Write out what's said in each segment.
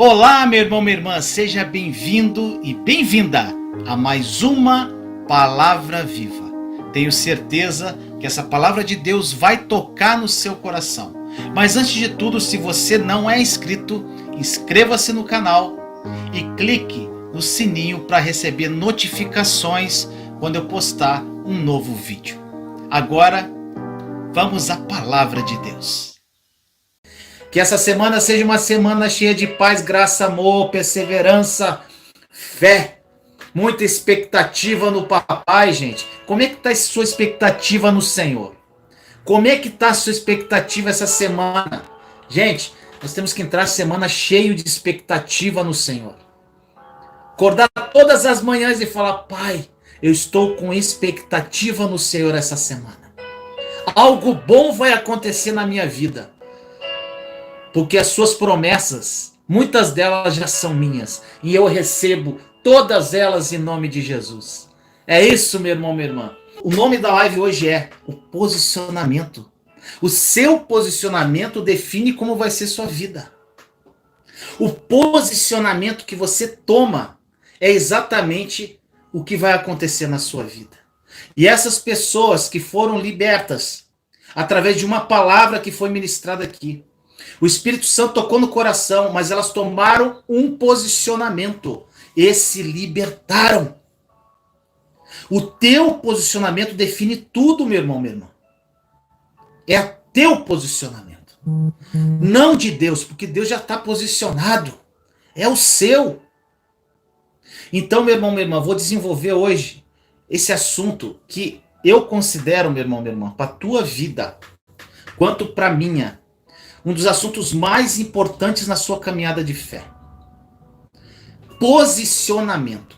Olá, meu irmão, minha irmã, seja bem-vindo e bem-vinda a mais uma Palavra Viva. Tenho certeza que essa palavra de Deus vai tocar no seu coração. Mas antes de tudo, se você não é inscrito, inscreva-se no canal e clique no sininho para receber notificações quando eu postar um novo vídeo. Agora, vamos à palavra de Deus. Que essa semana seja uma semana cheia de paz, graça, amor, perseverança, fé, muita expectativa no papai, gente. Como é que está a sua expectativa no Senhor? Como é que está a sua expectativa essa semana? Gente, nós temos que entrar semana cheio de expectativa no Senhor. Acordar todas as manhãs e falar: Pai, eu estou com expectativa no Senhor essa semana. Algo bom vai acontecer na minha vida. Porque as suas promessas, muitas delas já são minhas. E eu recebo todas elas em nome de Jesus. É isso, meu irmão, minha irmã. O nome da live hoje é o posicionamento. O seu posicionamento define como vai ser sua vida. O posicionamento que você toma é exatamente o que vai acontecer na sua vida. E essas pessoas que foram libertas através de uma palavra que foi ministrada aqui, o Espírito Santo tocou no coração, mas elas tomaram um posicionamento e se libertaram. O teu posicionamento define tudo, meu irmão, minha irmã. É o teu posicionamento. Não de Deus, porque Deus já está posicionado. É o seu. Então, meu irmão, minha irmã, vou desenvolver hoje esse assunto que eu considero, meu irmão, minha irmã, para a tua vida, quanto para a minha, um dos assuntos mais importantes na sua caminhada de fé. Posicionamento.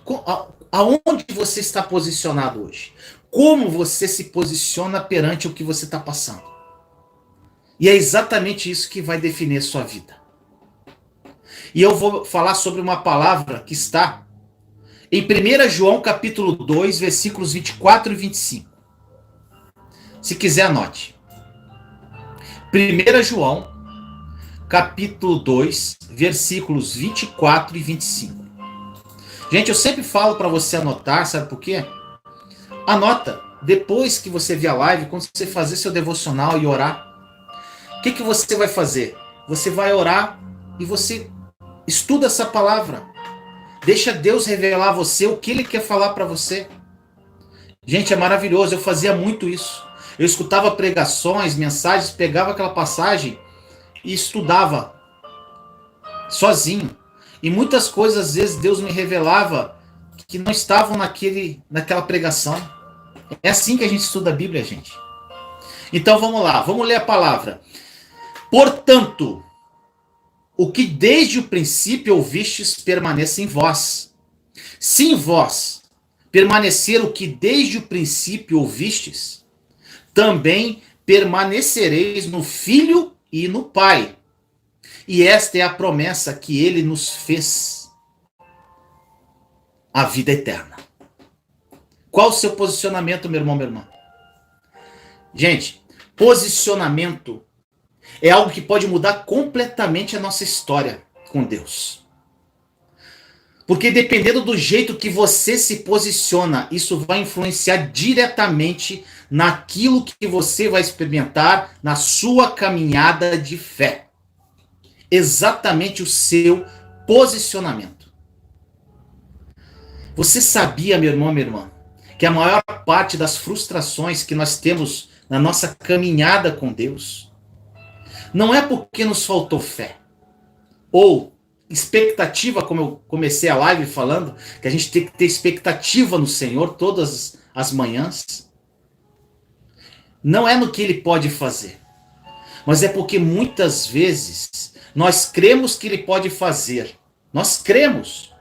Aonde você está posicionado hoje? Como você se posiciona perante o que você está passando? E é exatamente isso que vai definir a sua vida. E eu vou falar sobre uma palavra que está em 1 João capítulo 2, versículos 24 e 25. Se quiser, anote. 1 João capítulo 2, versículos 24 e 25. Gente, eu sempre falo para você anotar, sabe por quê? Anota, depois que você ver a live, quando você fazer seu devocional e orar, o que você vai fazer? Você vai orar e você estuda essa palavra. Deixa Deus revelar a você o que Ele quer falar para você. Gente, é maravilhoso, eu fazia muito isso. Eu escutava pregações, mensagens, pegava aquela passagem e estudava sozinho. E muitas coisas, às vezes, Deus me revelava que não estavam naquela pregação. É assim que a gente estuda a Bíblia, gente. Então vamos lá, vamos ler a palavra. Portanto, o que desde o princípio ouvistes permaneça em vós. Se em vós permanecer o que desde o princípio ouvistes, também permanecereis no Filho e no Pai. E esta é a promessa que Ele nos fez: a vida eterna. Qual o seu posicionamento, meu irmão, minha irmã? Gente, posicionamento é algo que pode mudar completamente a nossa história com Deus. Porque dependendo do jeito que você se posiciona, isso vai influenciar diretamente naquilo que você vai experimentar na sua caminhada de fé. Exatamente o seu posicionamento. Você sabia, meu irmão, minha irmã, que a maior parte das frustrações que nós temos na nossa caminhada com Deus não é porque nos faltou fé ou expectativa, como eu comecei a live falando, que a gente tem que ter expectativa no Senhor todas as manhãs. Não é no que Ele pode fazer, mas é porque muitas vezes nós cremos que Ele pode fazer. Nós cremos,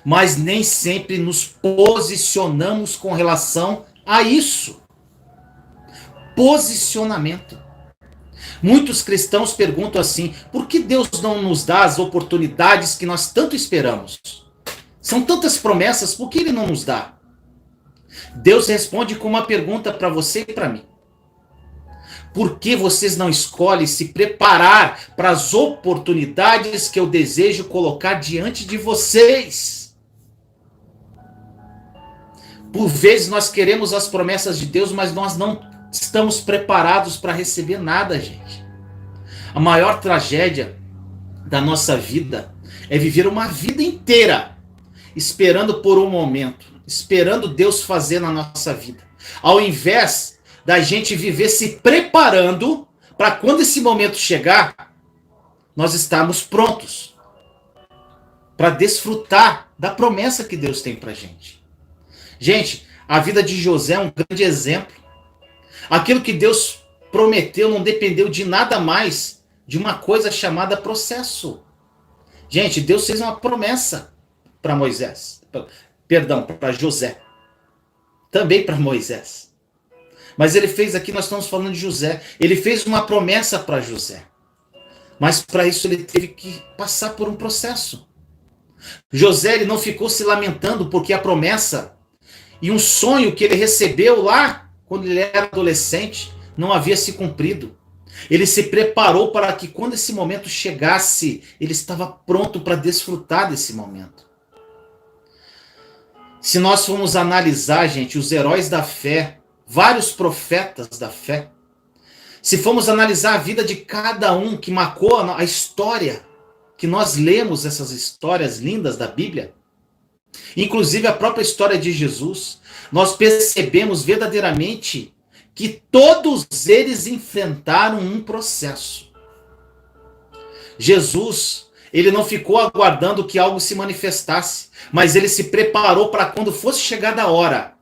mas nem sempre nos posicionamos com relação a isso. Posicionamento. Muitos cristãos perguntam assim: por que Deus não nos dá as oportunidades que nós tanto esperamos? São tantas promessas, por que Ele não nos dá? Deus responde com uma pergunta para você e para mim: Por que vocês não escolhem se preparar para as oportunidades que eu desejo colocar diante de vocês? Por vezes nós queremos as promessas de Deus, mas nós não estamos preparados para receber nada, gente. A maior tragédia da nossa vida é viver uma vida inteira esperando por um momento, esperando Deus fazer na nossa vida, ao invés da gente viver se preparando para quando esse momento chegar, nós estarmos prontos para desfrutar da promessa que Deus tem para gente. Gente, a vida de José é um grande exemplo. Aquilo que Deus prometeu não dependeu de nada mais de uma coisa chamada processo. Gente, Deus fez uma promessa para Moisés, perdão, para José, também para Moisés. Mas ele fez aqui, nós estamos falando de José, ele fez uma promessa para José. Mas para isso ele teve que passar por um processo. José, ele não ficou se lamentando porque a promessa e um sonho que ele recebeu lá quando ele era adolescente não havia se cumprido. Ele se preparou para que quando esse momento chegasse, ele estava pronto para desfrutar desse momento. Se nós formos analisar, gente, os heróis da fé, vários profetas da fé, se formos analisar a vida de cada um que marcou a história, que nós lemos essas histórias lindas da Bíblia, inclusive a própria história de Jesus, nós percebemos verdadeiramente que todos eles enfrentaram um processo. Jesus, ele não ficou aguardando que algo se manifestasse, mas ele se preparou para quando fosse chegada a hora,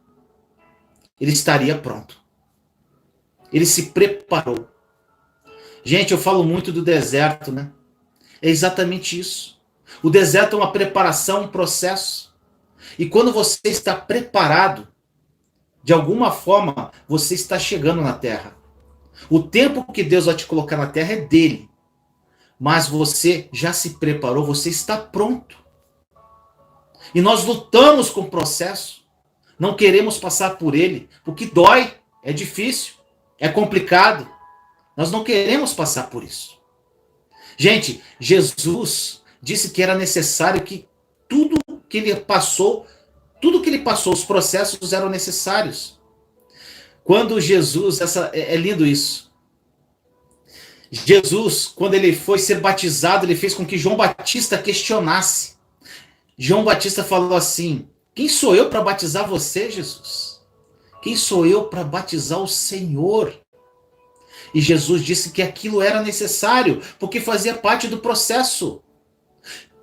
ele estaria pronto. Ele se preparou. Gente, eu falo muito do deserto, né? É exatamente isso. O deserto é uma preparação, um processo. E quando você está preparado, de alguma forma, você está chegando na terra. O tempo que Deus vai te colocar na terra é dele. Mas você já se preparou, você está pronto. E nós lutamos com o processo. Não queremos passar por ele, porque dói, é difícil, é complicado. Nós não queremos passar por isso. Gente, Jesus disse que era necessário que tudo que ele passou, os processos eram necessários. Quando Jesus, é lindo isso. Jesus, quando ele foi ser batizado, ele fez com que João Batista questionasse. João Batista falou assim: quem sou eu para batizar você, Jesus? Quem sou eu para batizar o Senhor? E Jesus disse que aquilo era necessário, porque fazia parte do processo.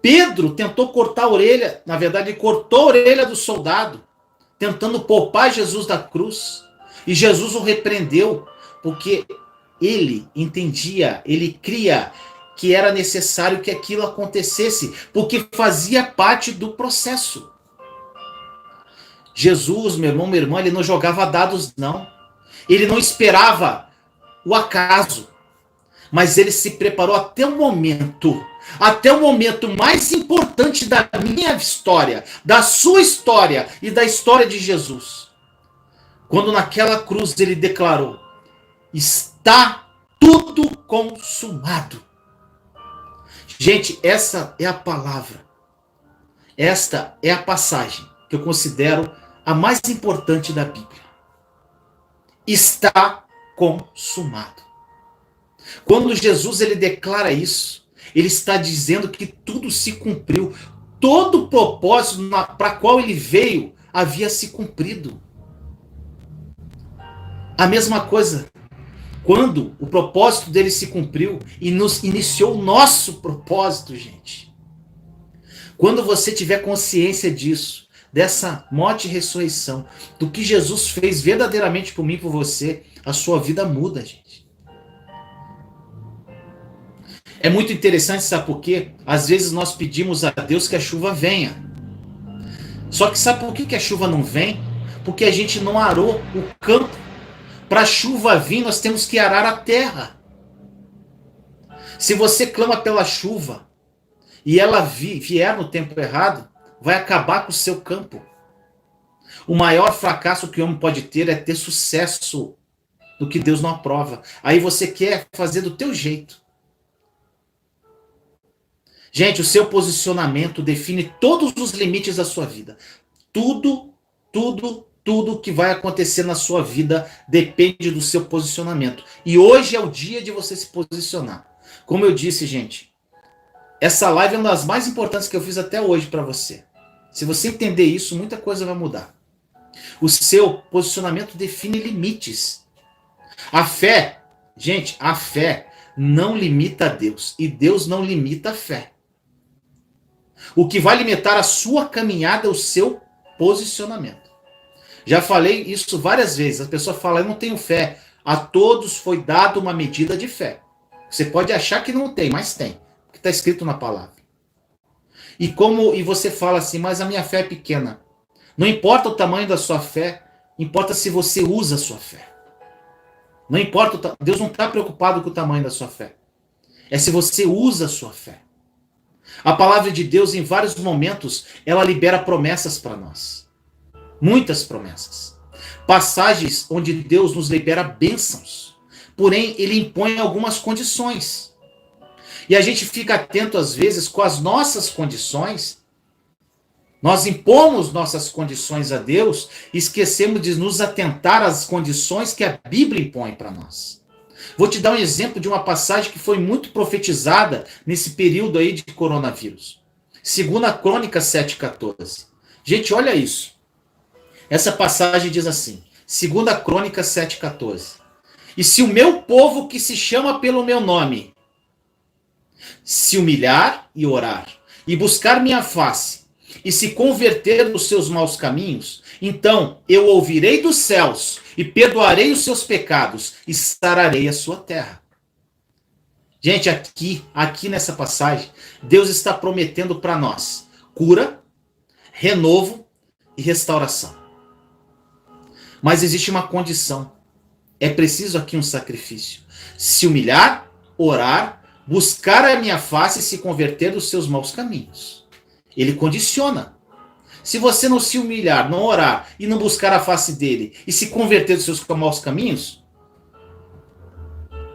Pedro tentou cortar a orelha, na verdade, ele cortou a orelha do soldado, tentando poupar Jesus da cruz. E Jesus o repreendeu, porque ele entendia, ele cria que era necessário que aquilo acontecesse, porque fazia parte do processo. Jesus, meu irmão, minha irmã, ele não jogava dados, não. Ele não esperava o acaso, mas ele se preparou até o momento mais importante da minha história, da sua história e da história de Jesus. Quando naquela cruz ele declarou: está tudo consumado. Gente, essa é a palavra. Esta é a passagem que eu considero a mais importante da Bíblia. Está consumado. Quando Jesus ele declara isso, ele está dizendo que tudo se cumpriu. Todo o propósito para qual ele veio havia se cumprido. A mesma coisa, quando o propósito dele se cumpriu e nos iniciou o nosso propósito, gente. Quando você tiver consciência disso, dessa morte e ressurreição, do que Jesus fez verdadeiramente por mim e por você, a sua vida muda, gente. É muito interessante, sabe por quê? Às vezes nós pedimos a Deus que a chuva venha. Só que sabe por que a chuva não vem? Porque a gente não arou o campo. Para a chuva vir, nós temos que arar a terra. Se você clama pela chuva e ela vier no tempo errado, vai acabar com o seu campo. O maior fracasso que o homem pode ter é ter sucesso. no que Deus não aprova. Aí você quer fazer do teu jeito. Gente, o seu posicionamento define todos os limites da sua vida. Tudo, tudo que vai acontecer na sua vida depende do seu posicionamento. E hoje é o dia de você se posicionar. Como eu disse, gente, essa live é uma das mais importantes que eu fiz até hoje para você. Se você entender isso, muita coisa vai mudar. O seu posicionamento define limites. A fé, gente, a fé não limita a Deus. E Deus não limita a fé. O que vai limitar a sua caminhada é o seu posicionamento. Já falei isso várias vezes. A pessoa fala, eu não tenho fé. A todos foi dada uma medida de fé. Você pode achar que não tem, mas tem. Porque está escrito na palavra. E você fala assim, mas a minha fé é pequena. Não importa o tamanho da sua fé, importa se você usa a sua fé. Não importa, Deus não está preocupado com o tamanho da sua fé. É se você usa a sua fé. A palavra de Deus, em vários momentos, ela libera promessas para nós. Muitas promessas. Passagens onde Deus nos libera bênçãos. Porém, ele impõe algumas condições. E a gente fica atento, às vezes, com as nossas condições. Nós impomos nossas condições a Deus e esquecemos de nos atentar às condições que a Bíblia impõe para nós. Vou te dar um exemplo de uma passagem que foi muito profetizada nesse período aí de coronavírus. 2 Crônicas 7,14. Gente, olha isso. Essa passagem diz assim, 2 Crônicas 7,14. E se o meu povo que se chama pelo meu nome se humilhar e orar, e buscar minha face, e se converter dos seus maus caminhos, então eu ouvirei dos céus e perdoarei os seus pecados e sararei a sua terra. Gente, aqui nessa passagem, Deus está prometendo para nós cura, renovo e restauração. Mas existe uma condição. É preciso aqui um sacrifício. Se humilhar, orar, buscar a minha face e se converter dos seus maus caminhos. Ele condiciona. Se você não se humilhar, não orar e não buscar a face dele e se converter dos seus maus caminhos,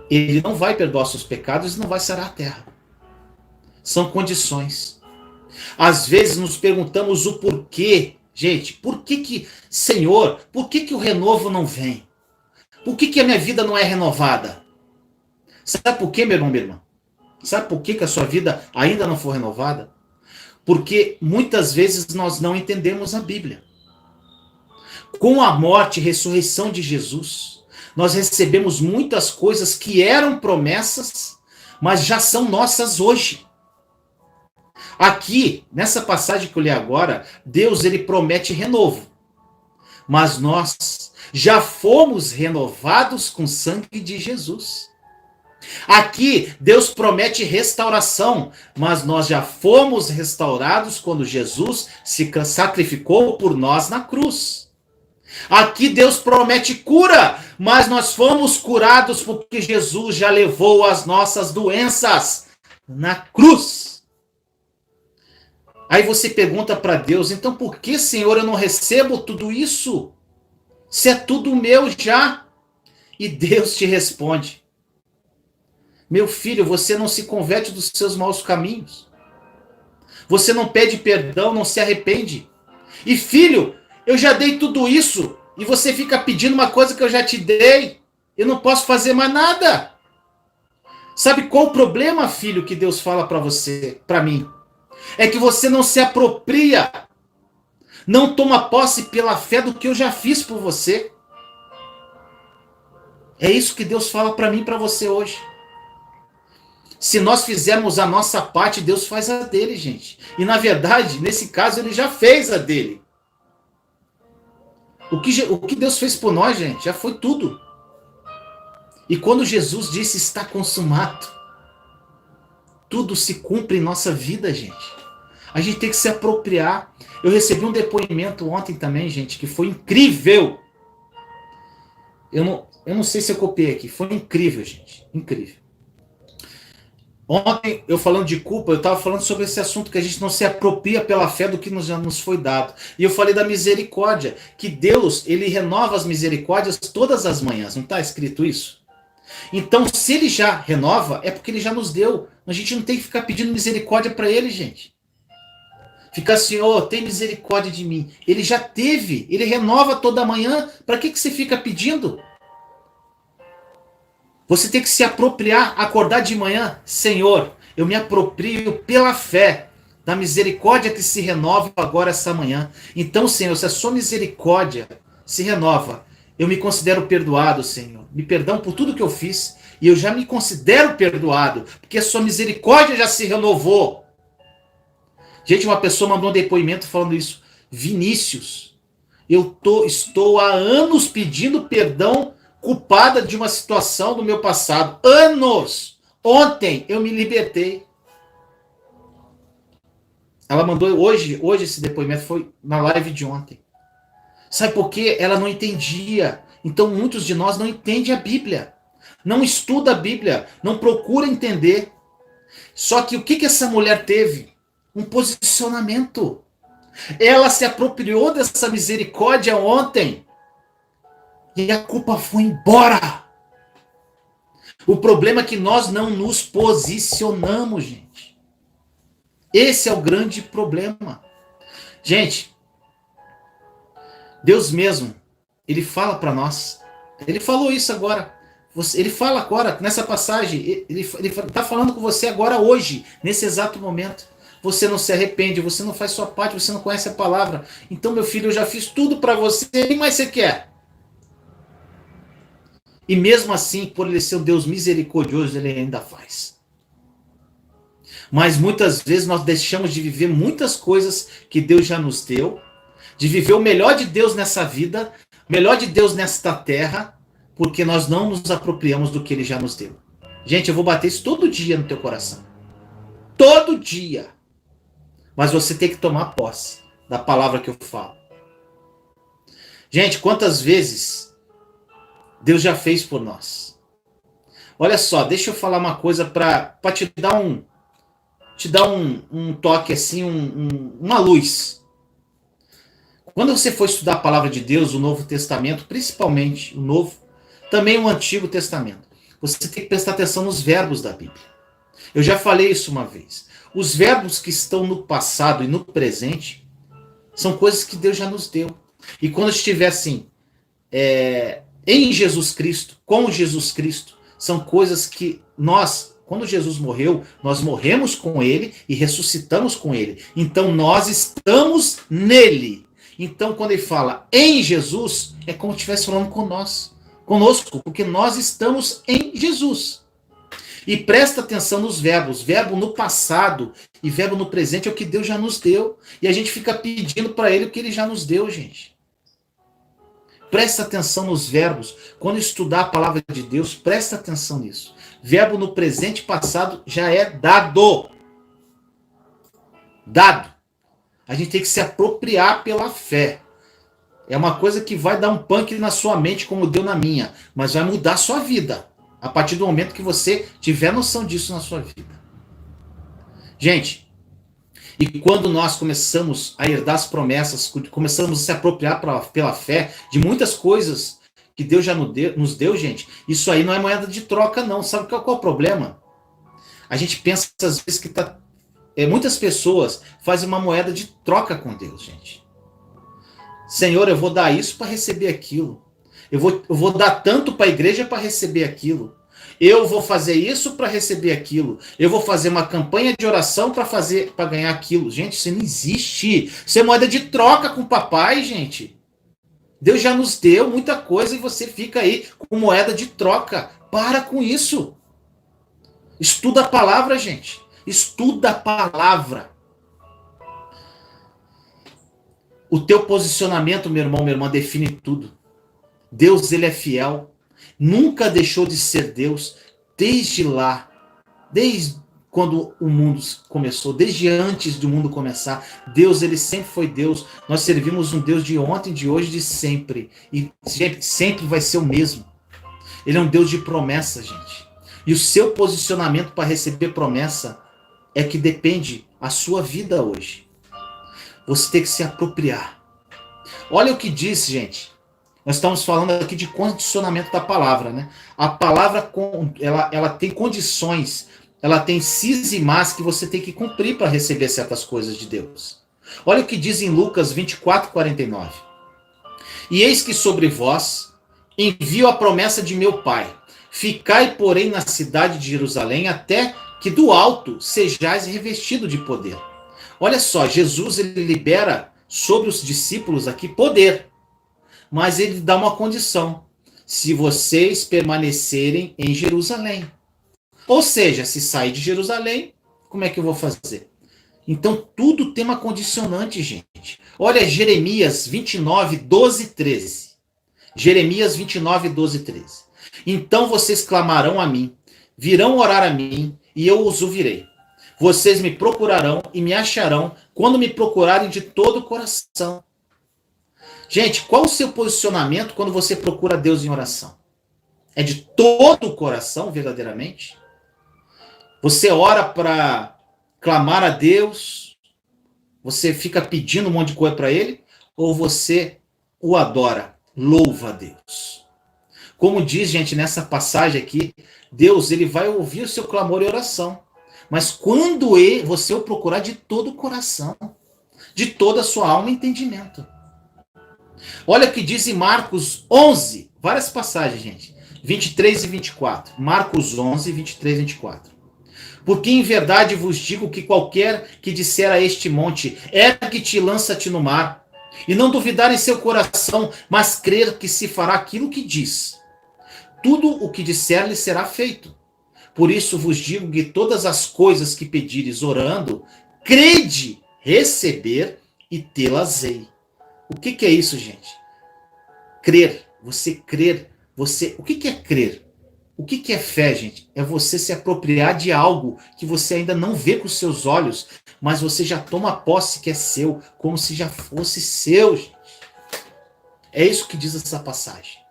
ele não vai perdoar seus pecados e não vai sarar a terra. São condições. Às vezes nos perguntamos o porquê. Gente, Senhor, por que o renovo não vem? Por que a minha vida não é renovada? Sabe por quê, meu irmão, minha irmã? Sabe por que a sua vida ainda não foi renovada? Porque muitas vezes nós não entendemos a Bíblia. Com a morte e ressurreição de Jesus, nós recebemos muitas coisas que eram promessas, mas já são nossas hoje. Aqui, nessa passagem que eu li agora, Deus ele promete renovo. Mas nós já fomos renovados com o sangue de Jesus. Aqui, Deus promete restauração, mas nós já fomos restaurados quando Jesus se sacrificou por nós na cruz. Aqui, Deus promete cura, mas nós fomos curados porque Jesus já levou as nossas doenças na cruz. Aí você pergunta para Deus, então por que, Senhor, eu não recebo tudo isso? Se é tudo meu já. E Deus te responde, meu filho, você não se converte dos seus maus caminhos. Você não pede perdão, não se arrepende. E filho, eu já dei tudo isso e você fica pedindo uma coisa que eu já te dei. Eu não posso fazer mais nada. Sabe qual o problema, filho, que Deus fala para você, para mim? É que você não se apropria, não toma posse pela fé do que eu já fiz por você. É isso que Deus fala para mim e para você hoje. Se nós fizermos a nossa parte, Deus faz a dele, gente. E na verdade, nesse caso, ele já fez a dele. O que Deus fez por nós, gente, já foi tudo. E quando Jesus disse está consumado, tudo se cumpre em nossa vida, gente. A gente tem que se apropriar. Eu recebi um depoimento ontem também, gente, que foi incrível. Eu não sei se eu copiei aqui. Foi incrível, gente. Incrível. Ontem, eu falando de culpa, eu estava falando sobre esse assunto que a gente não se apropria pela fé do que já nos foi dado. E eu falei da misericórdia, que Deus, ele renova as misericórdias todas as manhãs. Não está escrito isso? Então, se ele já renova, é porque ele já nos deu. A gente não tem que ficar pedindo misericórdia para ele, gente. Ficar assim, tem misericórdia de mim. Ele já teve, ele renova toda manhã. Para que você fica pedindo? Você tem que se apropriar, acordar de manhã. Senhor, eu me aproprio pela fé da misericórdia que se renova agora essa manhã. Então, Senhor, se a sua misericórdia se renova, eu me considero perdoado, Senhor. Me perdão por tudo que eu fiz. E eu já me considero perdoado, porque a sua misericórdia já se renovou. Gente, uma pessoa mandou um depoimento falando isso. Vinícius, estou há anos pedindo perdão, culpada de uma situação do meu passado. Anos! Ontem eu me libertei. Ela mandou hoje esse depoimento, foi na live de ontem. Sabe por quê? Ela não entendia. Então muitos de nós não entendem a Bíblia. Não estuda a Bíblia. Não procura entender. Só que o que essa mulher teve? Um posicionamento. Ela se apropriou dessa misericórdia ontem. E a culpa foi embora. O problema é que nós não nos posicionamos, gente. Esse é o grande problema. Gente, Deus mesmo, ele fala para nós. Ele falou isso agora. Ele fala agora, nessa passagem, ele está falando com você agora, hoje, nesse exato momento. Você não se arrepende, você não faz sua parte, você não conhece a palavra. Então, meu filho, eu já fiz tudo para você, o que mais você quer? E mesmo assim, por ele ser um Deus misericordioso, ele ainda faz. Mas muitas vezes nós deixamos de viver muitas coisas que Deus já nos deu, de viver o melhor de Deus nessa vida, o melhor de Deus nesta terra, porque nós não nos apropriamos do que ele já nos deu. Gente, eu vou bater isso todo dia no teu coração. Todo dia. Mas você tem que tomar posse da palavra que eu falo. Gente, quantas vezes Deus já fez por nós? Olha só, deixa eu falar uma coisa para te dar um toque assim, uma luz. Quando você for estudar a palavra de Deus, o Novo Testamento, principalmente o Novo, também o Antigo Testamento, você tem que prestar atenção nos verbos da Bíblia. Eu já falei isso uma vez. Os verbos que estão no passado e no presente são coisas que Deus já nos deu. E quando estiver assim, em Jesus Cristo, com Jesus Cristo, são coisas que nós, quando Jesus morreu, nós morremos com ele e ressuscitamos com ele. Então nós estamos nele. Então quando ele fala em Jesus, é como se estivesse falando conosco, porque nós estamos em Jesus. E presta atenção nos verbos. Verbo no passado e verbo no presente é o que Deus já nos deu. E a gente fica pedindo para ele o que ele já nos deu, gente. Presta atenção nos verbos. Quando estudar a palavra de Deus, presta atenção nisso. Verbo no presente e passado já é dado. Dado. A gente tem que se apropriar pela fé. É uma coisa que vai dar um punk na sua mente, como deu na minha. Mas vai mudar a sua vida. A partir do momento que você tiver noção disso na sua vida. Gente, e quando nós começamos a herdar as promessas, começamos a se apropriar pela fé de muitas coisas que Deus já nos deu, gente, isso aí não é moeda de troca, não. Sabe qual é o problema? A gente pensa às vezes que muitas pessoas fazem uma moeda de troca com Deus, gente. Senhor, eu vou dar isso para receber aquilo. Eu vou dar tanto para a igreja para receber aquilo. Eu vou fazer isso para receber aquilo. Eu vou fazer uma campanha de oração para ganhar aquilo. Gente, isso não existe. Isso é moeda de troca com o papai, gente. Deus já nos deu muita coisa e você fica aí com moeda de troca. Para com isso. Estuda a palavra, gente. Estuda a palavra. O teu posicionamento, meu irmão, minha irmã, define tudo. Deus, ele é fiel. Nunca deixou de ser Deus desde lá. Desde quando o mundo começou. Desde antes do mundo começar. Deus, ele sempre foi Deus. Nós servimos um Deus de ontem, de hoje, de sempre. E sempre vai ser o mesmo. Ele é um Deus de promessa, gente. E o seu posicionamento para receber promessa é que depende a sua vida hoje. Você tem que se apropriar. Olha o que diz, gente. Nós estamos falando aqui de condicionamento da palavra, né? A palavra, ela tem condições, ela tem sis e mas que você tem que cumprir para receber certas coisas de Deus. Olha o que diz em Lucas 24:49. E eis que sobre vós envio a promessa de meu Pai. Ficai, porém, na cidade de Jerusalém, até que do alto sejais revestido de poder. Olha só, Jesus ele libera sobre os discípulos aqui poder. Mas ele dá uma condição: se vocês permanecerem em Jerusalém. Ou seja, se sair de Jerusalém, como é que eu vou fazer? Então tudo tem uma condicionante, gente. Olha Jeremias 29, 12 e 13. Jeremias 29, 12 e 13. Então vocês clamarão a mim, virão orar a mim, e eu os ouvirei. Vocês me procurarão e me acharão quando me procurarem de todo o coração. Gente, qual o seu posicionamento quando você procura Deus em oração? É de todo o coração, verdadeiramente? Você ora para clamar a Deus? Você fica pedindo um monte de coisa para Ele? Ou você o adora, louva a Deus? Como diz, gente, nessa passagem aqui, Deus ele vai ouvir o seu clamor e oração. Mas quando você o procurar de todo o coração, de toda a sua alma e entendimento. Olha o que diz em Marcos 11, várias passagens, gente, 23 e 24. Marcos 11, 23 e 24. Porque em verdade vos digo que qualquer que disser a este monte, ergue-te e lança-te no mar, e não duvidar em seu coração, mas crer que se fará aquilo que diz, tudo o que disser lhe será feito. Por isso vos digo que todas as coisas que pedires orando, crede receber e tê-las-ei. O que é isso, gente? Crer. Você crer. O que é crer? O que é fé, gente? É você se apropriar de algo que você ainda não vê com os seus olhos, mas você já toma posse que é seu, como se já fosse seu, gente. É isso que diz essa passagem.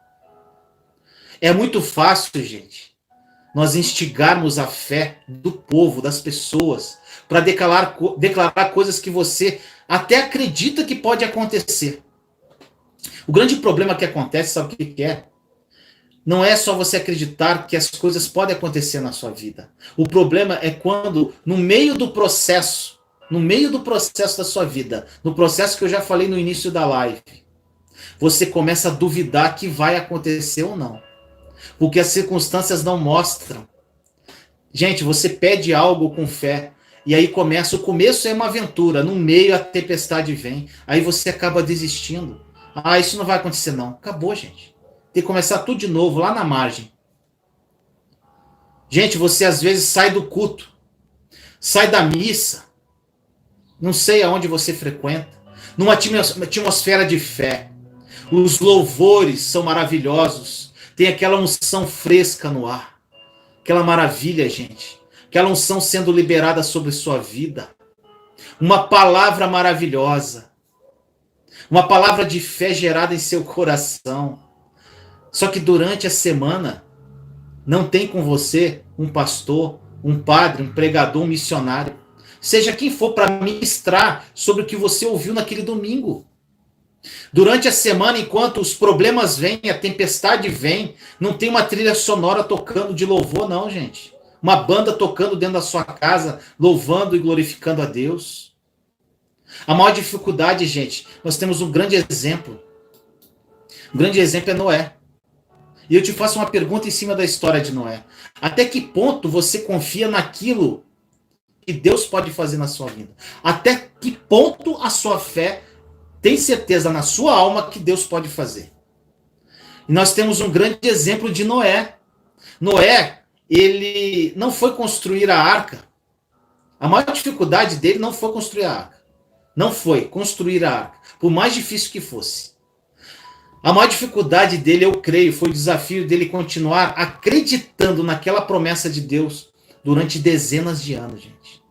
É muito fácil, gente, nós instigarmos a fé do povo, das pessoas, para declarar coisas que você até acredita que pode acontecer. O grande problema que acontece, sabe o que é? Não é só você acreditar que as coisas podem acontecer na sua vida. O problema é quando, no meio do processo da sua vida, no processo que eu já falei no início da live, você começa a duvidar que vai acontecer ou não. Porque as circunstâncias não mostram. Gente, você pede algo com fé, e aí o começo é uma aventura, no meio a tempestade vem, aí você acaba desistindo. Ah, isso não vai acontecer não. Acabou, gente. Tem que começar tudo de novo, lá na margem. Gente, você às vezes sai do culto, sai da missa, não sei aonde você frequenta, numa atmosfera de fé. Os louvores são maravilhosos, tem aquela unção fresca no ar. Aquela maravilha, gente. Aquela unção sendo liberada sobre sua vida. Uma palavra maravilhosa. Uma palavra de fé gerada em seu coração. Só que durante a semana, não tem com você um pastor, um padre, um pregador, um missionário. Seja quem for para ministrar sobre o que você ouviu naquele domingo. Durante a semana, enquanto os problemas vêm, a tempestade vem, não tem uma trilha sonora tocando de louvor, não, gente. Uma banda tocando dentro da sua casa, louvando e glorificando a Deus. A maior dificuldade, gente, nós temos um grande exemplo. O grande exemplo é Noé. E eu te faço uma pergunta em cima da história de Noé. Até que ponto você confia naquilo que Deus pode fazer na sua vida? Até que ponto a sua fé tem certeza na sua alma que Deus pode fazer? E nós temos um grande exemplo de Noé. Noé, ele não foi construir a arca. A maior dificuldade dele não foi construir a arca. Não foi construir a arca, por mais difícil que fosse. A maior dificuldade dele, eu creio, foi o desafio dele continuar acreditando naquela promessa de Deus durante dezenas de anos, gente.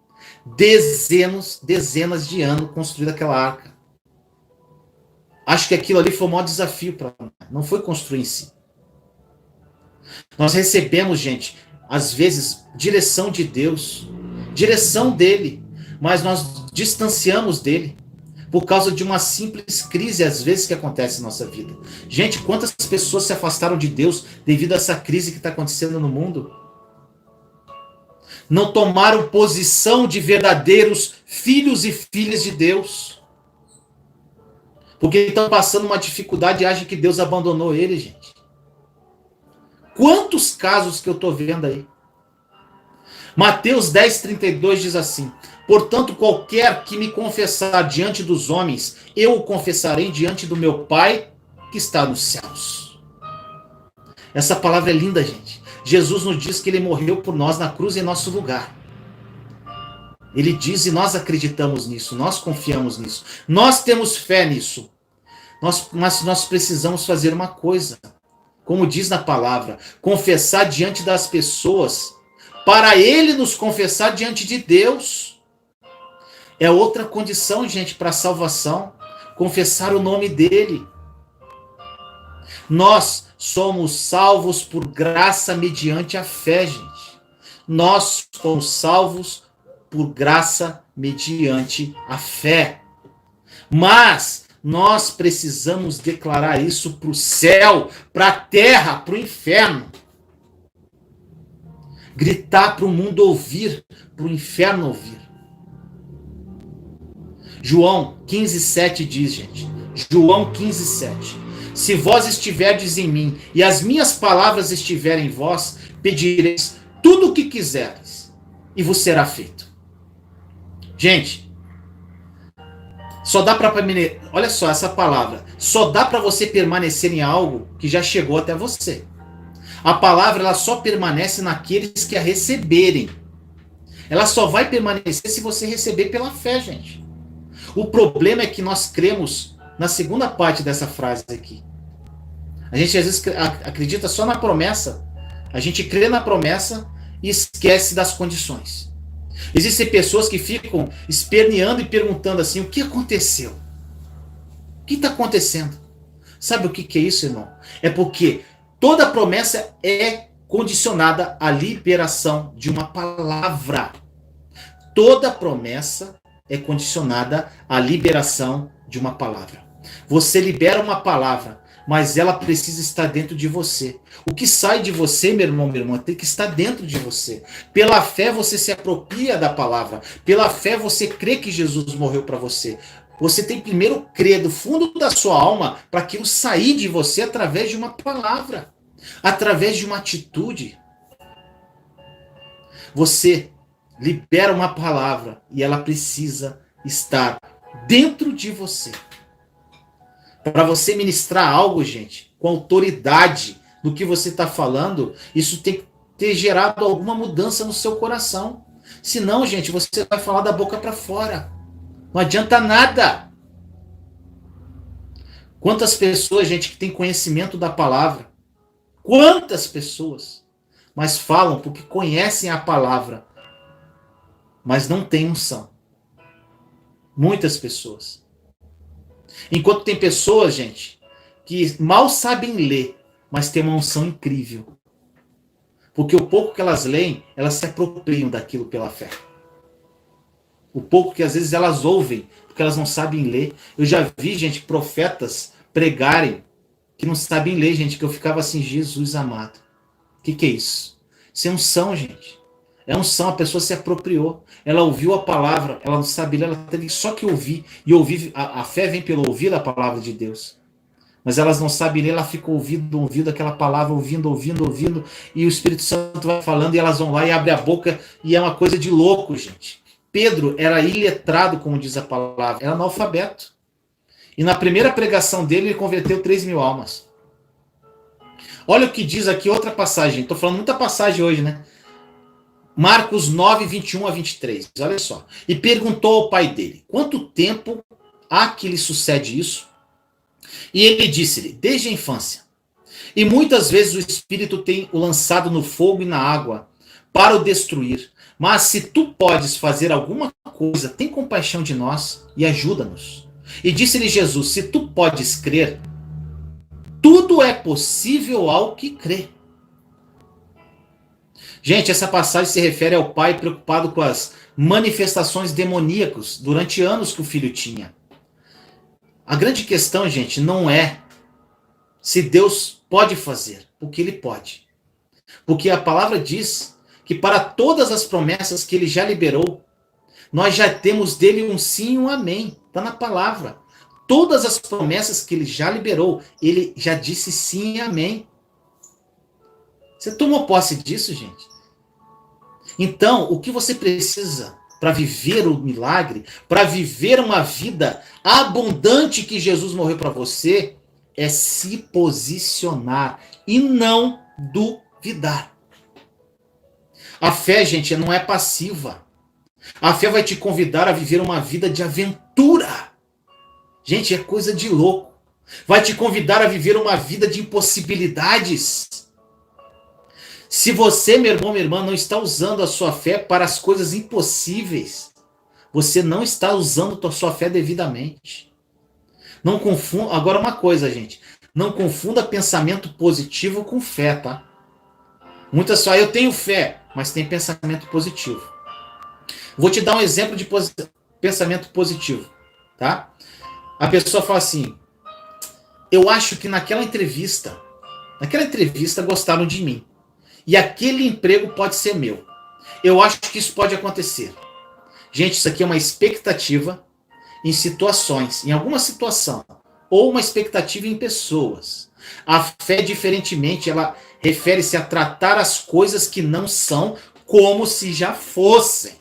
Dezenas de anos construindo aquela arca. Acho que aquilo ali foi o maior desafio para nós. Não foi construir em si. Nós recebemos, gente, às vezes, direção de Deus, direção dele, mas nós distanciamos dele por causa de uma simples crise, às vezes, que acontece em nossa vida. Gente, quantas pessoas se afastaram de Deus devido a essa crise que está acontecendo no mundo? Não tomaram posição de verdadeiros filhos e filhas de Deus. Porque estão passando uma dificuldade e acham que Deus abandonou ele, gente. Quantos casos que eu estou vendo aí? Mateus 10:32 diz assim: portanto, qualquer que me confessar diante dos homens, eu o confessarei diante do meu Pai que está nos céus. Essa palavra é linda, gente. Jesus nos diz que ele morreu por nós na cruz em nosso lugar. Ele diz e nós acreditamos nisso, nós confiamos nisso, nós temos fé nisso. Mas nós precisamos fazer uma coisa, como diz na palavra, confessar diante das pessoas, para ele nos confessar diante de Deus. É outra condição, gente, para a salvação, confessar o nome dele. Nós somos salvos por graça mediante a fé, gente. Nós somos salvos por graça mediante a fé. Mas nós precisamos declarar isso para o céu, para a terra, para o inferno. Gritar para o mundo ouvir, para o inferno ouvir. João 15:7 diz, gente. João 15:7. Se vós estiverdes em mim e as minhas palavras estiverem em vós, pedireis tudo o que quiseres e vos será feito. Gente, só dá para olha só essa palavra, só dá para você permanecer em algo que já chegou até você. A palavra ela só permanece naqueles que a receberem. Ela só vai permanecer se você receber pela fé, gente. O problema é que nós cremos na segunda parte dessa frase aqui. A gente às vezes acredita só na promessa. A gente crê na promessa e esquece das condições. Existem pessoas que ficam esperneando e perguntando assim, o que aconteceu? O que está acontecendo? Sabe o que é isso, irmão? É porque toda promessa é condicionada à liberação de uma palavra. Toda promessa é condicionada à liberação de uma palavra. Você libera uma palavra, mas ela precisa estar dentro de você. O que sai de você, meu irmão, minha irmã, tem que estar dentro de você. Pela fé você se apropria da palavra. Pela fé você crê que Jesus morreu para você. Você tem primeiro que crer do fundo da sua alma para aquilo sair de você através de uma palavra, através de uma atitude. Você libera uma palavra e ela precisa estar dentro de você. Para você ministrar algo, gente, com autoridade do que você está falando, isso tem que ter gerado alguma mudança no seu coração. Senão, gente, você vai falar da boca para fora. Não adianta nada. Quantas pessoas, gente, que tem conhecimento da palavra? Quantas pessoas? Mas falam porque conhecem a palavra, mas não têm unção. Muitas pessoas. Enquanto tem pessoas, gente, que mal sabem ler, mas têm uma unção incrível. Porque o pouco que elas leem, elas se apropriam daquilo pela fé. O pouco que às vezes elas ouvem, porque elas não sabem ler. Eu já vi, gente, profetas pregarem que não sabem ler, gente, que eu ficava assim, Jesus amado. O que é isso? Isso é unção, gente. É unção, a pessoa se apropriou. Ela ouviu a palavra, ela não sabe ler, ela teve só que ouvir. E ouvir, a fé vem pelo ouvir a palavra de Deus. Mas elas não sabem ler, ela fica ouvindo aquela palavra, ouvindo. E o Espírito Santo vai falando e elas vão lá e abrem a boca. E é uma coisa de louco, gente. Pedro era iletrado, como diz a palavra. Era analfabeto. E na primeira pregação dele, ele converteu 3.000 almas. Olha o que diz aqui, outra passagem. Estou falando muita passagem hoje, né? Marcos 9, 21 a 23. Olha só. E perguntou ao pai dele, quanto tempo há que lhe sucede isso? E ele disse-lhe, desde a infância. E muitas vezes o Espírito tem o lançado no fogo e na água para o destruir. Mas se tu podes fazer alguma coisa, tem compaixão de nós e ajuda-nos. E disse-lhe Jesus, se tu podes crer, tudo é possível ao que crê. Gente, essa passagem se refere ao pai preocupado com as manifestações demoníacas durante anos que o filho tinha. A grande questão, gente, não é se Deus pode fazer, porque ele pode. Porque a palavra diz que para todas as promessas que ele já liberou, nós já temos dele um sim e um amém. Está na palavra. Todas as promessas que ele já liberou, ele já disse sim e amém. Você tomou posse disso, gente? Então, o que você precisa para viver o milagre, para viver uma vida abundante que Jesus morreu para você, é se posicionar e não duvidar. A fé, gente, não é passiva. A fé vai te convidar a viver uma vida de aventura. Gente, é coisa de louco. Vai te convidar a viver uma vida de impossibilidades. Se você, meu irmão, minha irmã, não está usando a sua fé para as coisas impossíveis, você não está usando a sua fé devidamente. Não confunda. Agora, uma coisa, gente. Não confunda pensamento positivo com fé, tá? Muitas só, eu tenho fé, mas tem pensamento positivo. Vou te dar um exemplo de pensamento positivo, tá? A pessoa fala assim: eu acho que naquela entrevista gostaram de mim. E aquele emprego pode ser meu. Eu acho que isso pode acontecer. Gente, isso aqui é uma expectativa em situações, em alguma situação, ou uma expectativa em pessoas. A fé, diferentemente, ela refere-se a tratar as coisas que não são como se já fossem.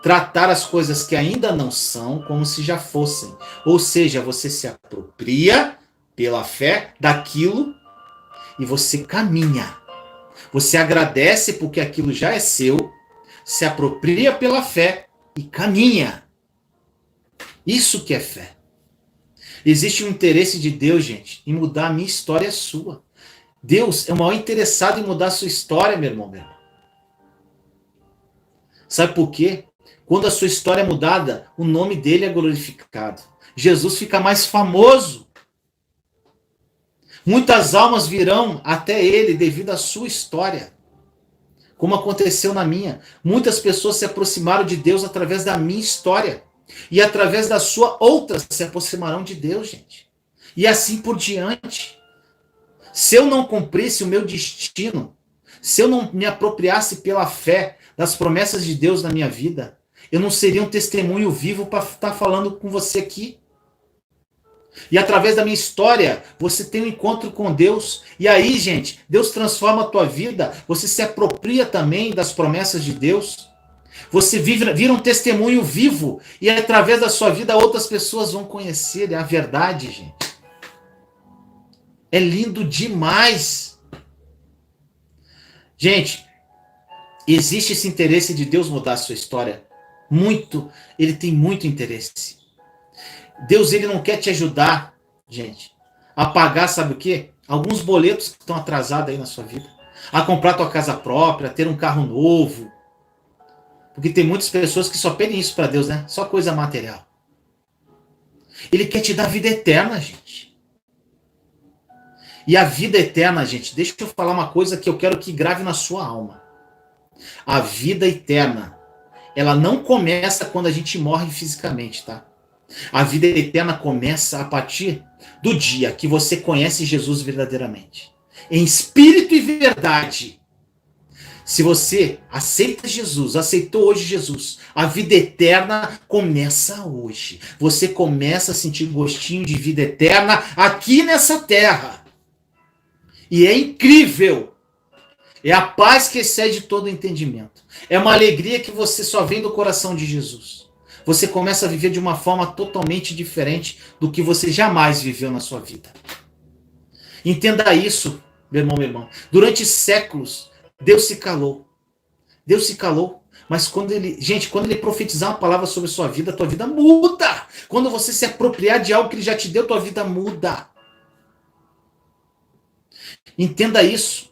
Tratar as coisas que ainda não são como se já fossem. Ou seja, você se apropria pela fé daquilo e você caminha. Você agradece porque aquilo já é seu, se apropria pela fé e caminha. Isso que é fé. Existe um interesse de Deus, gente, em mudar a minha história e a sua. Deus é o maior interessado em mudar a sua história, meu irmão, meu irmão. Sabe por quê? Quando a sua história é mudada, o nome dele é glorificado. Jesus fica mais famoso. Muitas almas virão até ele devido à sua história. Como aconteceu na minha. Muitas pessoas se aproximaram de Deus através da minha história. E através da sua, outras se aproximarão de Deus, gente. E assim por diante. Se eu não cumprisse o meu destino, se eu não me apropriasse pela fé das promessas de Deus na minha vida, eu não seria um testemunho vivo para estar falando com você aqui. E através da minha história, você tem um encontro com Deus. E aí, gente, Deus transforma a tua vida. Você se apropria também das promessas de Deus. Você vira um testemunho vivo. E através da sua vida, outras pessoas vão conhecer a verdade, gente. É lindo demais. Gente, existe esse interesse de Deus mudar a sua história. Muito. Ele tem muito interesse. Deus, ele não quer te ajudar, gente, a pagar, sabe o quê? Alguns boletos que estão atrasados aí na sua vida. A comprar tua casa própria, a ter um carro novo. Porque tem muitas pessoas que só pedem isso para Deus, né? Só coisa material. Ele quer te dar vida eterna, gente. E a vida eterna, gente, deixa eu falar uma coisa que eu quero que grave na sua alma. A vida eterna, ela não começa quando a gente morre fisicamente, tá? A vida eterna começa a partir do dia que você conhece Jesus verdadeiramente. Em espírito e verdade. Se você aceita Jesus, aceitou hoje Jesus, a vida eterna começa hoje. Você começa a sentir gostinho de vida eterna aqui nessa terra. E é incrível. É a paz que excede todo o entendimento. É uma alegria que você só vem do coração de Jesus. Você começa a viver de uma forma totalmente diferente do que você jamais viveu na sua vida. Entenda isso, meu irmão, minha irmã. Durante séculos, Deus se calou. Deus se calou. Mas quando ele profetizar uma palavra sobre a sua vida, a tua vida muda. Quando você se apropriar de algo que ele já te deu, tua vida muda. Entenda isso.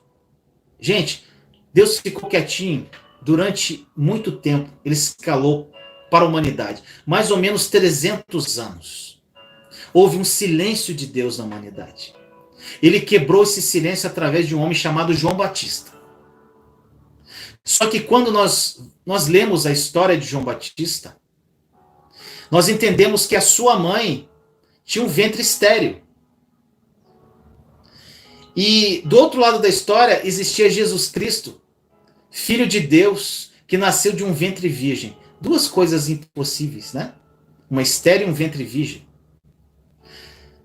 Gente, Deus ficou quietinho durante muito tempo. Ele se calou para a humanidade. Mais ou menos 300 anos. Houve um silêncio de Deus na humanidade. Ele quebrou esse silêncio através de um homem chamado João Batista. Só que quando nós lemos a história de João Batista, nós entendemos que a sua mãe tinha um ventre estéril. E do outro lado da história existia Jesus Cristo, Filho de Deus, que nasceu de um ventre virgem. Duas coisas impossíveis, né? Uma estéril e um ventre virgem.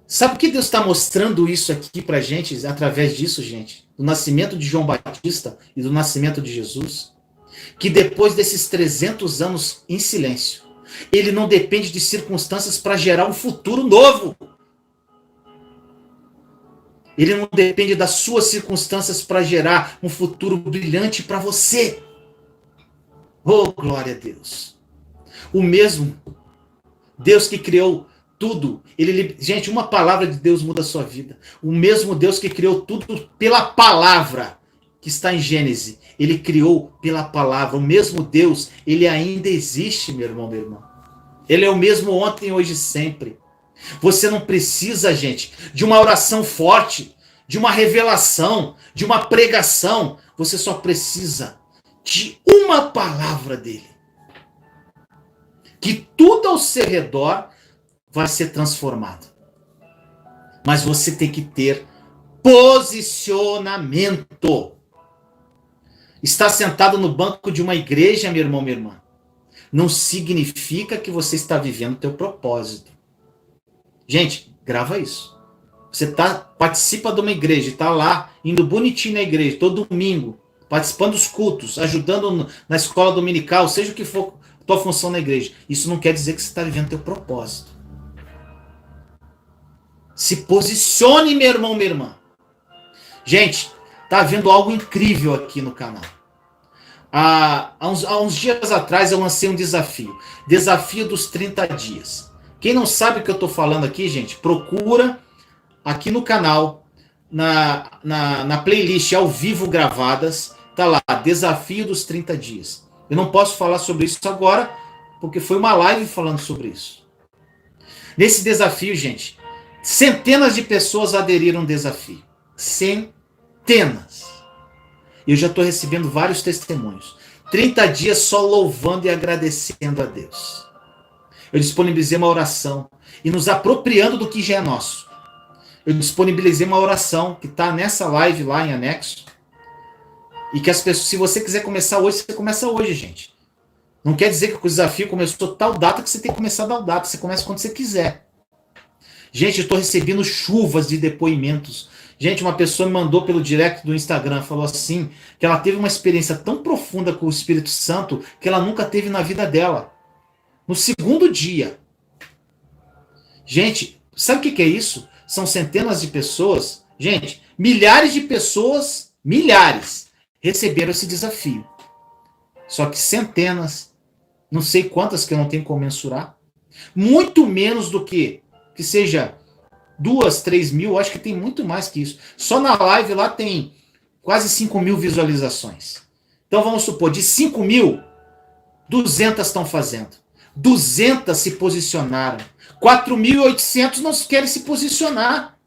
Sabe o que Deus está mostrando isso aqui pra gente, através disso, gente? Do nascimento de João Batista e do nascimento de Jesus? Que depois desses 300 anos em silêncio, ele não depende de circunstâncias para gerar um futuro novo. Ele não depende das suas circunstâncias para gerar um futuro brilhante para você. Oh, glória a Deus. O mesmo Deus que criou tudo. Gente, uma palavra de Deus muda a sua vida. O mesmo Deus que criou tudo pela palavra que está em Gênesis. Ele criou pela palavra. O mesmo Deus, ele ainda existe, meu irmão, minha irmã. Ele é o mesmo ontem, hoje e sempre. Você não precisa, gente, de uma oração forte, de uma revelação, de uma pregação. Você só precisa de uma palavra dele. Que tudo ao seu redor vai ser transformado. Mas você tem que ter posicionamento. Estar sentado no banco de uma igreja, meu irmão, minha irmã, não significa que você está vivendo o teu propósito. Gente, grava isso. Você participa de uma igreja, está lá, indo bonitinho na igreja, todo domingo, participando dos cultos, ajudando na escola dominical, seja o que for a tua função na igreja. Isso não quer dizer que você está vivendo o teu propósito. Se posicione, meu irmão, minha irmã. Gente, tá havendo algo incrível aqui no canal. Há uns dias atrás eu lancei um desafio. Desafio dos 30 dias. Quem não sabe o que eu estou falando aqui, gente, procura aqui no canal, na playlist ao vivo gravadas, tá lá, Desafio dos 30 dias. Eu não posso falar sobre isso agora, porque foi uma live falando sobre isso. Nesse desafio, gente, centenas de pessoas aderiram ao desafio. Centenas. Eu já estou recebendo vários testemunhos. 30 dias só louvando e agradecendo a Deus. Eu disponibilizei uma oração e nos apropriando do que já é nosso. Eu disponibilizei uma oração que está nessa live lá em anexo. E que as pessoas, se você quiser começar hoje, você começa hoje, gente. Não quer dizer que o desafio começou tal data que você tem que começar a tal data. Você começa quando você quiser. Gente, eu estou recebendo chuvas de depoimentos. Gente, uma pessoa me mandou pelo direct do Instagram, falou assim, que ela teve uma experiência tão profunda com o Espírito Santo que ela nunca teve na vida dela. No segundo dia. Gente, sabe o que é isso? São centenas de pessoas. Gente, milhares de pessoas, milhares, receberam esse desafio. Só que centenas, não sei quantas que eu não tenho como mensurar. Muito menos do que seja 2, 3 mil, acho que tem muito mais que isso. Só na live lá tem quase 5 mil visualizações. Então vamos supor, de 5 mil, 200 estão fazendo. 200 se posicionaram. 4.800 não querem se posicionar.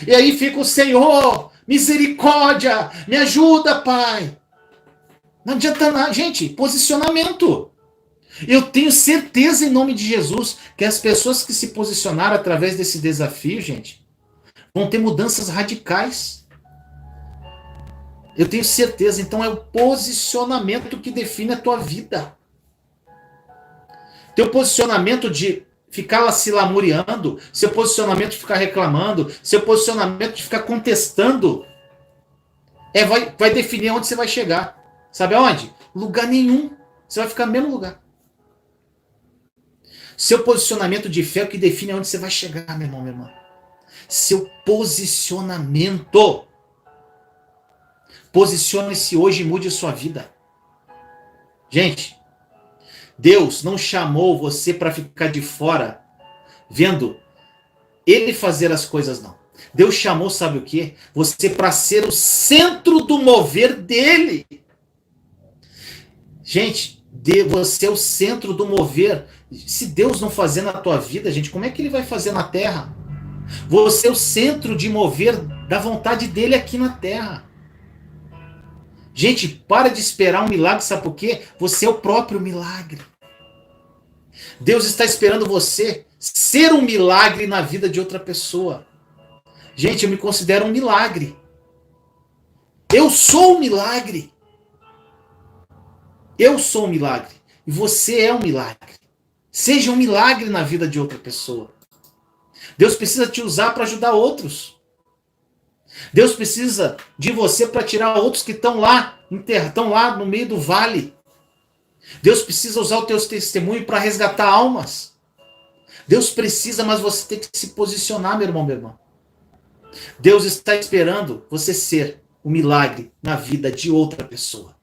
E aí fica o Senhor, misericórdia, me ajuda, Pai. Não adianta nada. Gente, posicionamento. Eu tenho certeza em nome de Jesus que as pessoas que se posicionaram através desse desafio, gente, vão ter mudanças radicais. Eu tenho certeza. Então é o posicionamento que define a tua vida. Teu posicionamento de ficar lá se lamuriando, seu posicionamento de ficar reclamando, seu posicionamento de ficar contestando, vai definir onde você vai chegar. Sabe aonde? Lugar nenhum. Você vai ficar no mesmo lugar. Seu posicionamento de fé é o que define onde você vai chegar, meu irmão, minha irmã. Seu posicionamento. Posicione-se hoje e mude a sua vida. Gente, Deus não chamou você para ficar de fora, vendo Ele fazer as coisas, não. Deus chamou, sabe o quê? Você para ser o centro do mover dEle. Gente, você é o centro do mover. Se Deus não fazer na tua vida, gente, como é que Ele vai fazer na terra? Você é o centro de mover da vontade dEle aqui na terra. Gente, para de esperar um milagre, sabe por quê? Você é o próprio milagre. Deus está esperando você ser um milagre na vida de outra pessoa. Gente, eu me considero um milagre. Eu sou um milagre. Eu sou um milagre. E você é um milagre. Seja um milagre na vida de outra pessoa. Deus precisa te usar para ajudar outros. Deus precisa de você para tirar outros que estão lá no meio do vale. Deus precisa usar o teu testemunho para resgatar almas. Deus precisa, mas você tem que se posicionar, meu irmão, minha irmã. Deus está esperando você ser um milagre na vida de outra pessoa.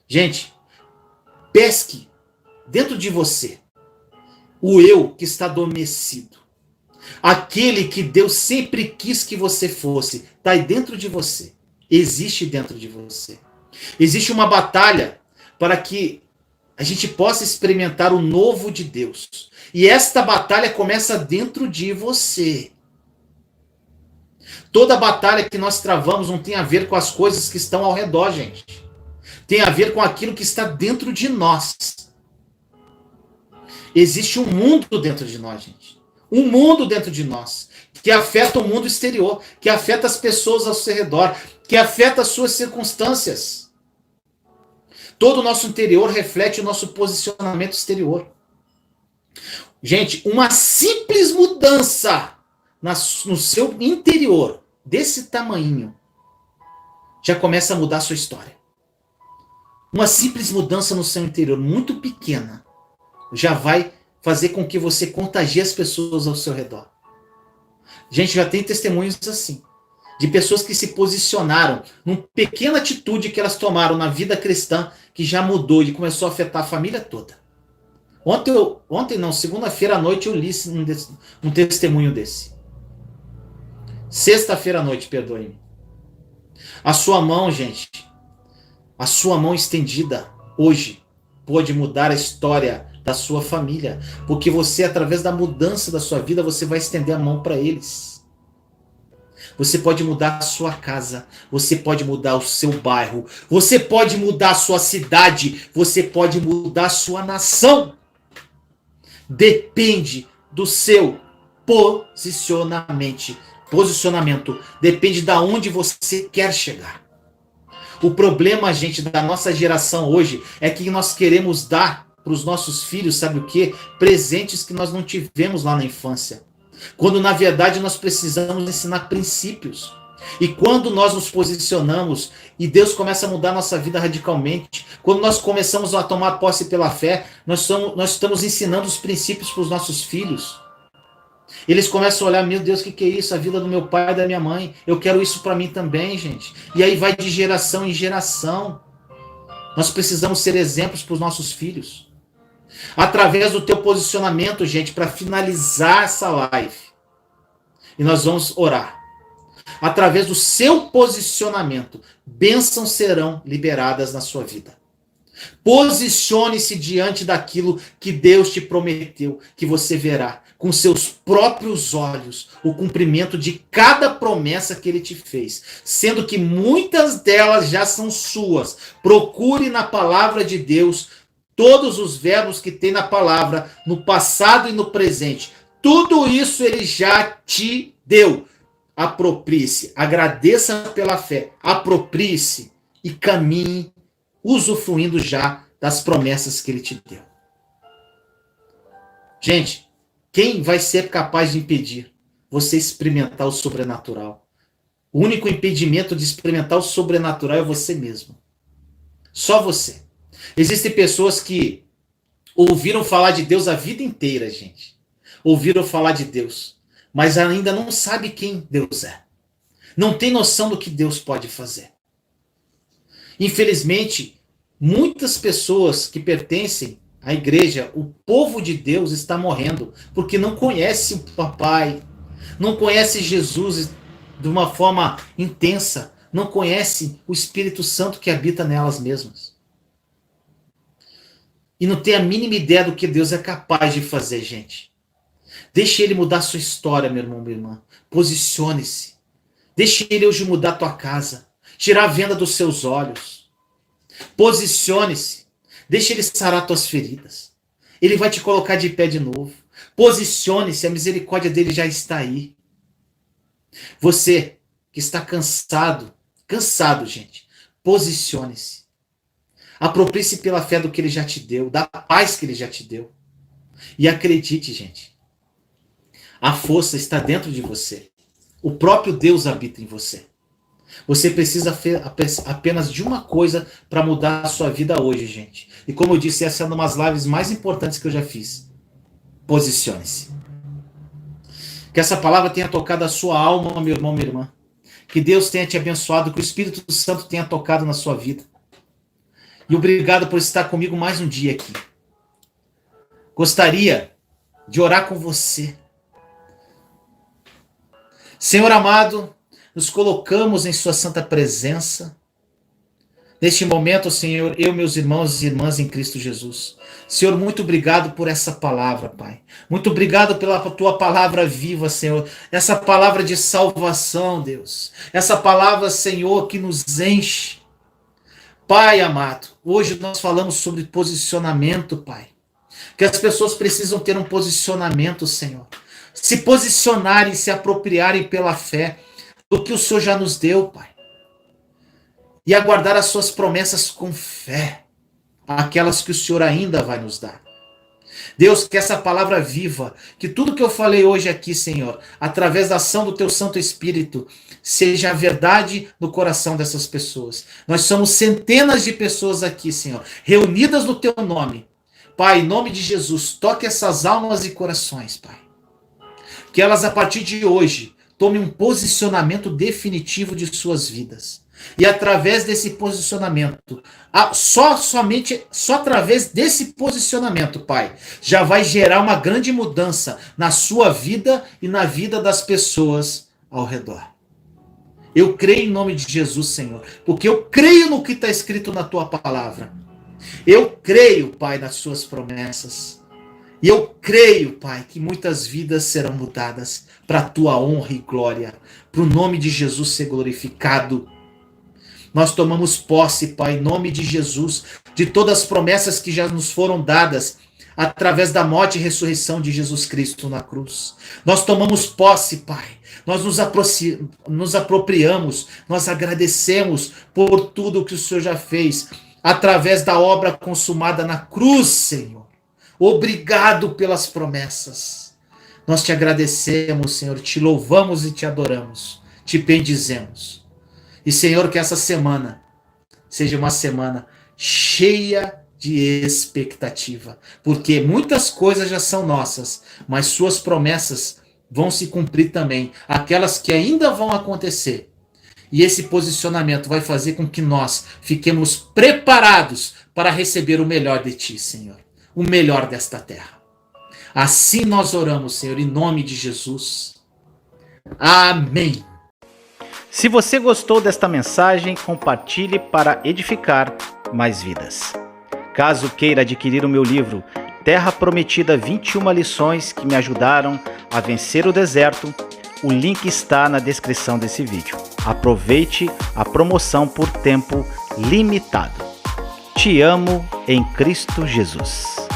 Gente, pesque dentro de você o eu que está adormecido. Aquele que Deus sempre quis que você fosse, está aí dentro de você. Existe dentro de você. Existe uma batalha para que a gente possa experimentar o novo de Deus. E esta batalha começa dentro de você. Toda batalha que nós travamos não tem a ver com as coisas que estão ao redor, gente. Tem a ver com aquilo que está dentro de nós. Existe um mundo dentro de nós, gente. Um mundo dentro de nós que afeta o mundo exterior, que afeta as pessoas ao seu redor, que afeta as suas circunstâncias. Todo o nosso interior reflete o nosso posicionamento exterior. Gente, uma simples mudança no seu interior, desse tamanho, já começa a mudar a sua história. Uma simples mudança no seu interior, muito pequena, já vai fazer com que você contagie as pessoas ao seu redor. Gente, já tem testemunhos assim, de pessoas que se posicionaram numa pequena atitude que elas tomaram na vida cristã, que já mudou e começou a afetar a família toda. Segunda-feira à noite eu li um testemunho desse. Sexta-feira à noite, perdoe-me. A sua mão, gente, a sua mão estendida hoje pode mudar a história da sua família, porque você, através da mudança da sua vida, você vai estender a mão para eles. Você pode mudar a sua casa, você pode mudar o seu bairro, você pode mudar a sua cidade, você pode mudar a sua nação. Depende do seu posicionamento. Depende de onde você quer chegar. O problema, gente, da nossa geração hoje é que nós queremos dar para os nossos filhos, sabe o quê? Presentes que nós não tivemos lá na infância. Quando, na verdade, nós precisamos ensinar princípios. E quando nós nos posicionamos e Deus começa a mudar a nossa vida radicalmente, quando nós começamos a tomar posse pela fé, nós estamos ensinando os princípios para os nossos filhos. Eles começam a olhar, meu Deus, o que é isso? A vida do meu pai e da minha mãe. Eu quero isso para mim também, gente. E aí vai de geração em geração. Nós precisamos ser exemplos para os nossos filhos. Através do teu posicionamento, gente, para finalizar essa live. E nós vamos orar. Através do seu posicionamento, bênçãos serão liberadas na sua vida. Posicione-se diante daquilo que Deus te prometeu, que você verá com seus próprios olhos o cumprimento de cada promessa que Ele te fez, sendo que muitas delas já são suas. Procure na palavra de Deus todos os verbos que tem na palavra, no passado e no presente. Tudo isso Ele já te deu. Aproprie-se, agradeça pela fé, aproprie-se e caminhe usufruindo já das promessas que Ele te deu. Gente, quem vai ser capaz de impedir você experimentar o sobrenatural? O único impedimento de experimentar o sobrenatural é você mesmo. Só você. Existem pessoas que ouviram falar de Deus a vida inteira, gente. Ouviram falar de Deus, mas ainda não sabe quem Deus é. Não tem noção do que Deus pode fazer. Infelizmente, muitas pessoas que pertencem à igreja, o povo de Deus está morrendo, porque não conhece o papai, não conhece Jesus de uma forma intensa, não conhece o Espírito Santo que habita nelas mesmas. E não tem a mínima ideia do que Deus é capaz de fazer, gente. Deixe Ele mudar a sua história, meu irmão, minha irmã. Posicione-se. Deixe Ele hoje mudar a tua casa. tirar a venda dos seus olhos. Posicione-se. Deixa ele sarar tuas feridas. Ele vai te colocar de pé de novo. Posicione-se, a misericórdia dele já está aí. Você que está cansado, gente, posicione-se. Aproprie-se pela fé do que ele já te deu, da paz que ele já te deu. E acredite, gente, a força está dentro de você. O próprio Deus habita em você. Você precisa apenas de uma coisa para mudar a sua vida hoje, gente. E como eu disse, essa é uma das lives mais importantes que eu já fiz. Posicione-se. Que essa palavra tenha tocado a sua alma, meu irmão, minha irmã. Que Deus tenha te abençoado, que o Espírito Santo tenha tocado na sua vida. E obrigado por estar comigo mais um dia aqui. Gostaria de orar com você. Senhor amado, nos colocamos em sua santa presença. Neste momento, Senhor, eu, meus irmãos e irmãs em Cristo Jesus. Senhor, muito obrigado por essa palavra, Pai. Muito obrigado pela tua palavra viva, Senhor. Essa palavra de salvação, Deus. Essa palavra, Senhor, que nos enche. Pai amado, hoje nós falamos sobre posicionamento, Pai. Que as pessoas precisam ter um posicionamento, Senhor. Se posicionarem, se apropriarem pela fé do que o Senhor já nos deu, Pai. E aguardar as suas promessas com fé. Aquelas que o Senhor ainda vai nos dar. Deus, que essa palavra viva, que tudo que eu falei hoje aqui, Senhor, através da ação do Teu Santo Espírito, seja a verdade no coração dessas pessoas. Nós somos centenas de pessoas aqui, Senhor, reunidas no Teu nome. Pai, em nome de Jesus, toque essas almas e corações, Pai. Que elas, a partir de hoje, tomem um posicionamento definitivo de suas vidas. E através desse posicionamento, só através desse posicionamento, Pai, já vai gerar uma grande mudança na sua vida e na vida das pessoas ao redor. Eu creio em nome de Jesus, Senhor, porque eu creio no que está escrito na Tua palavra. Eu creio, Pai, nas Suas promessas. E eu creio, Pai, que muitas vidas serão mudadas para a Tua honra e glória, para o nome de Jesus ser glorificado. Nós tomamos posse, Pai, em nome de Jesus, de todas as promessas que já nos foram dadas através da morte e ressurreição de Jesus Cristo na cruz. Nós tomamos posse, Pai. Nós nos apropriamos, nós agradecemos por tudo que o Senhor já fez através da obra consumada na cruz, Senhor. Obrigado pelas promessas. Nós te agradecemos, Senhor, te louvamos e te adoramos, te bendizemos. E, Senhor, que essa semana seja uma semana cheia de expectativa, porque muitas coisas já são nossas, mas suas promessas vão se cumprir também, aquelas que ainda vão acontecer. E esse posicionamento vai fazer com que nós fiquemos preparados para receber o melhor de ti, Senhor, o melhor desta terra. Assim nós oramos, Senhor, em nome de Jesus. Amém. Se você gostou desta mensagem, compartilhe para edificar mais vidas. Caso queira adquirir o meu livro Terra Prometida 21 lições que me ajudaram a vencer o deserto, o link está na descrição desse vídeo. Aproveite a promoção por tempo limitado. Te amo em Cristo Jesus.